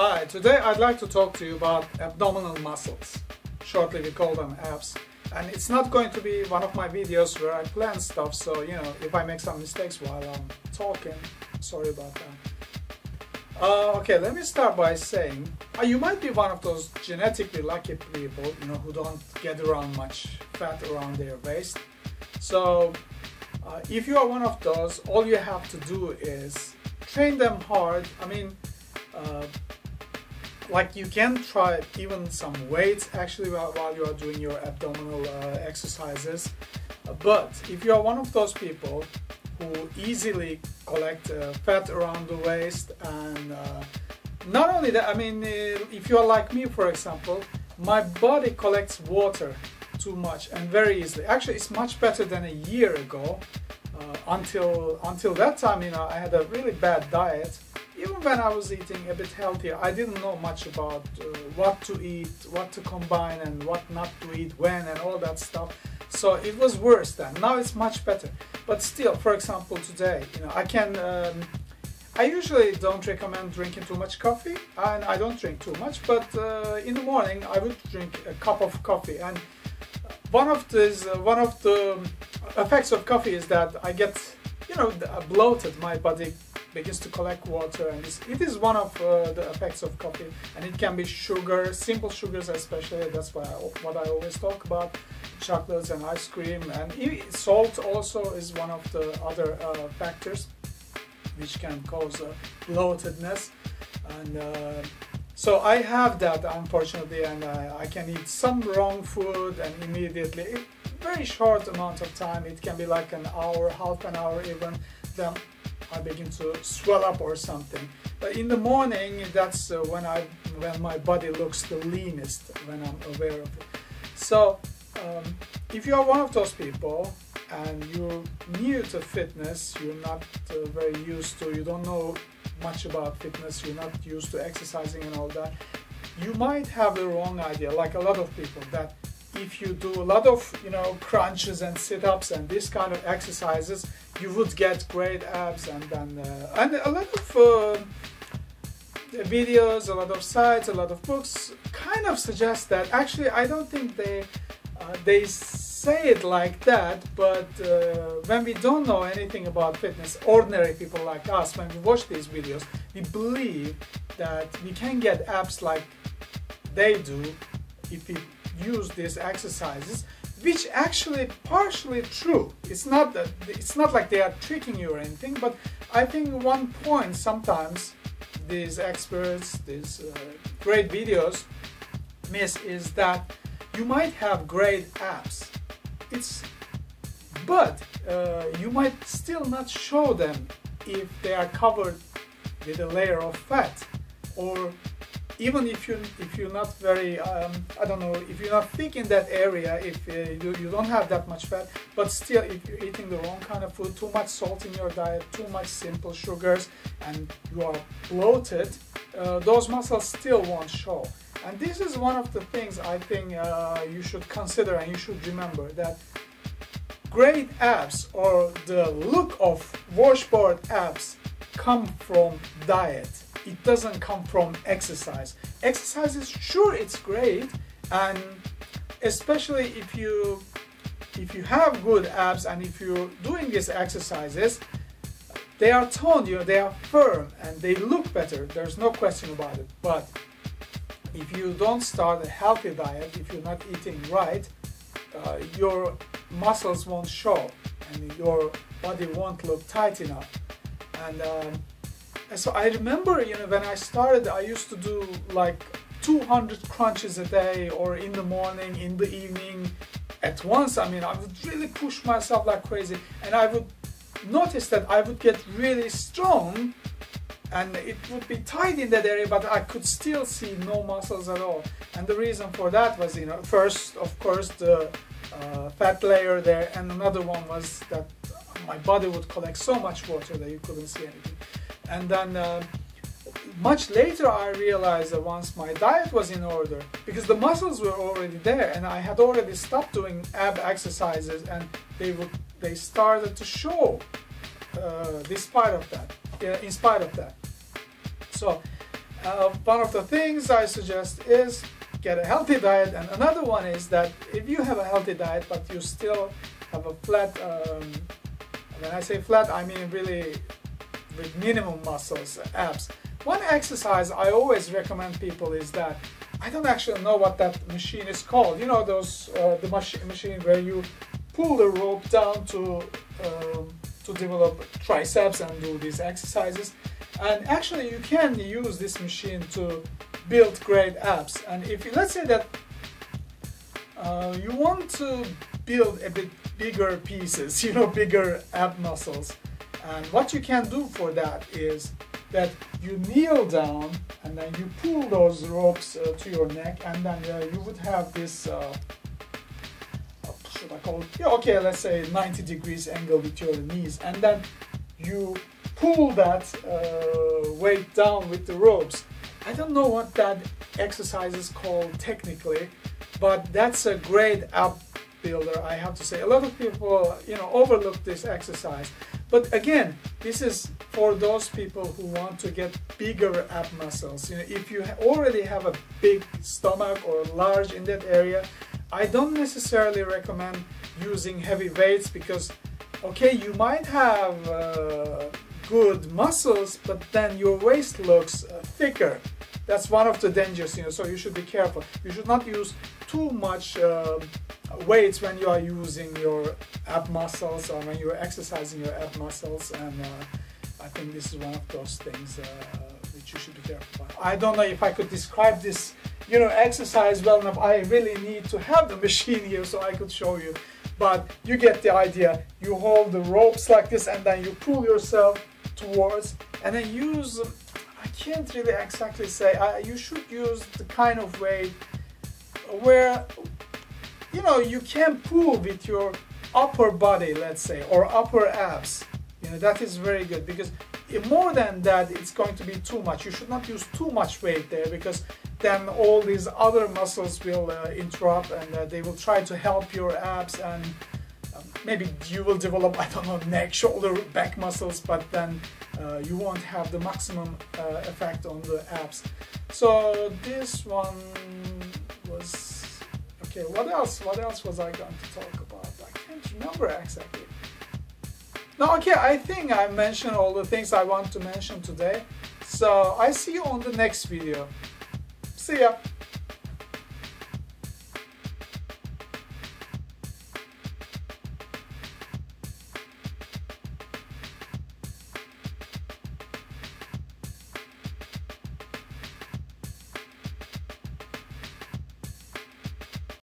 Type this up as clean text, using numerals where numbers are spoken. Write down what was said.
Hi, today I'd like to talk to you about abdominal muscles. Shortly we call them abs. And it's not going to be one of my videos where I plan stuff, so if I make some mistakes while I'm talking, sorry about that. Okay, let me start by saying, you might be one of those genetically lucky people, who don't get around much fat around their waist. So, if you are one of those, all you have to do is train them hard. Like you can try even some weights actually while you are doing your abdominal exercises. But if you are one of those people who easily collect fat around the waist, and not only that, if you are like me, for example, my body collects water too much and very easily. Actually, it's much better than a year ago. Until that time, I had a really bad diet. Even when I was eating a bit healthier, I didn't know much about what to eat, what to combine, and what not to eat when, and all that stuff. So it was worse then. Now it's much better. But still, for example, today, I usually don't recommend drinking too much coffee, and I don't drink too much. But in the morning, I would drink a cup of coffee, and one of the effects of coffee is that I get, bloated. My body begins to collect water, and it is one of the effects of coffee. And it can be sugar, simple sugars especially. That's what I always talk about. Chocolates and ice cream, and salt also is one of the other factors which can cause bloatedness. And so I have that, unfortunately, and I can eat some wrong food and immediately, very short amount of time, it can be like an hour, half an hour even, then I begin to swell up or something. But in the morning, that's when my body looks the leanest, when I'm aware of it. So if you are one of those people and you're new to fitness, you're not very used to, you don't know much about fitness, you're not used to exercising and all that, you might have the wrong idea, like a lot of people, that if you do a lot of crunches and sit-ups and this kind of exercises, you would get great abs. And a lot of videos, a lot of sites, a lot of books kind of suggest that. Actually, I don't think they say it like that, but when we don't know anything about fitness, ordinary people like us, when we watch these videos, we believe that we can get abs like they do if we use these exercises, which actually partially true. It's not like they are tricking you or anything, but I think one point sometimes these experts, these great videos miss is that you might have great abs, but you might still not show them if they are covered with a layer of fat, or even if you're not very, if you're not thick in that area, if you don't have that much fat, but still if you're eating the wrong kind of food, too much salt in your diet, too much simple sugars, and you are bloated, those muscles still won't show. And this is one of the things I think you should consider and you should remember, that great abs or the look of washboard abs come from diet. It doesn't come from exercise. Exercise is sure, it's great, and especially if you have good abs and if you're doing these exercises, they are toned, they are firm and they look better. There's no question about it. But if you don't start a healthy diet, if you're not eating right, your muscles won't show and your body won't look tight enough. And so I remember, when I started, I used to do like 200 crunches a day, or in the morning, in the evening, at once. I would really push myself like crazy, and I would notice that I would get really strong, and it would be tight in that area, but I could still see no muscles at all. And the reason for that was, first, of course, the fat layer there, and another one was that my body would collect so much water that you couldn't see anything. And then much later I realized that once my diet was in order, because the muscles were already there and I had already stopped doing ab exercises, and they started to show in spite of that. So One of the things I suggest is get a healthy diet, and another one is that if you have a healthy diet but you still have a flat, when I say flat I mean really with minimum muscles, abs. One exercise I always recommend people is that, I don't actually know what that machine is called, you know, those the machine where you pull the rope down to develop triceps and do these exercises. And actually you can use this machine to build great abs. And if you, let's say that you want to build a bit bigger pieces, you know, bigger ab muscles, and what you can do for that is that you kneel down and then you pull those ropes to your neck, and then you would have this should I call it, yeah, okay, let's say 90 degrees angle with your knees, and then you pull that weight down with the ropes. I don't know what that exercise is called technically, but that's a great ab builder, I have to say. A lot of people, you know, overlook this exercise. But again, this is for those people who want to get bigger ab muscles. You know, if you already have a big stomach or large in that area, I don't necessarily recommend using heavy weights, because, okay, you might have good muscles, but then your waist looks thicker. That's one of the dangers, you know, so you should be careful. You should not use too much weights when you are using your ab muscles or when you are exercising your ab muscles, and I think this is one of those things which you should be careful about. I don't know if I could describe this, you know, exercise well enough. I really need to have the machine here so I could show you, but you get the idea. You hold the ropes like this and then you pull yourself towards, and then use, I can't really exactly say, you should use the kind of weight where, you know, you can pull with your upper body, let's say, or upper abs. You know, that is very good, because more than that it's going to be too much. You should not use too much weight there, because then all these other muscles will interrupt, and they will try to help your abs, and maybe you will develop, I don't know, neck, shoulder, back muscles, but then you won't have the maximum effect on the abs. So this one was, okay, what else was I going to talk about? I can't remember exactly. No, okay, I think I mentioned all the things I want to mention today. So I see you on the next video. See ya!